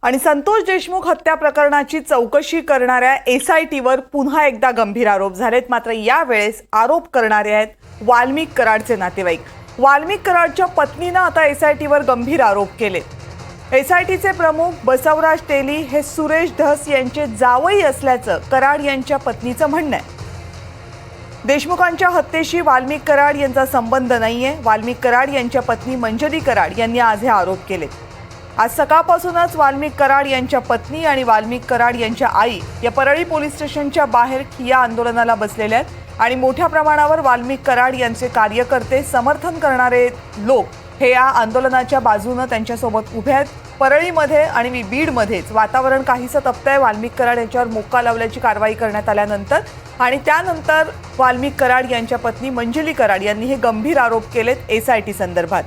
आणि संतोष देशमुख हत्या प्रकरणाची चौकशी करणाऱ्या एसआयटीवर पुन्हा एकदा गंभीर आरोप झालेत। मात्र यावेळेस आरोप करणारे आहेत वाल्मिक कराडचे नातेवाईक। वाल्मिक कराडच्या पत्नीने आता एसआयटीवर गंभीर आरोप केले। एसआयटीचे प्रमुख बसवराज तेली हे सुरेश धस यांचे जावई असल्याचं कराड यांच्या पत्नीचं म्हणणं आहे। देशमुखांच्या हत्येशी वाल्मिक कराड यांचा संबंध नाहीये। वाल्मिक कराड यांच्या पत्नी मंजरी कराड यांनी आज हे आरोप केले। आज सकाळपासूनच वाल्मिक कराड यांच्या पत्नी आणि वाल्मिक कराड यांच्या आई या परळी पोलीस स्टेशनच्या बाहेर ठिय्या आंदोलनाला बसलेले आहेत आणि मोठ्या प्रमाणावर वाल्मिक कराड यांचे कार्यकर्ते समर्थन करणारे लोक हे या आंदोलनाच्या बाजूने त्यांच्यासोबत उभे आहेत। परळीमध्ये आणि बीडमध्येच वातावरण काहीसं तप्तंय। वाल्मिक कराड यांच्यावर मोक्का लावल्याची कारवाई करण्यात आल्यानंतर आणि त्यानंतर वाल्मिक कराड यांच्या पत्नी मंजली कराड यांनी हे गंभीर आरोप केलेत एसआयटी संदर्भात।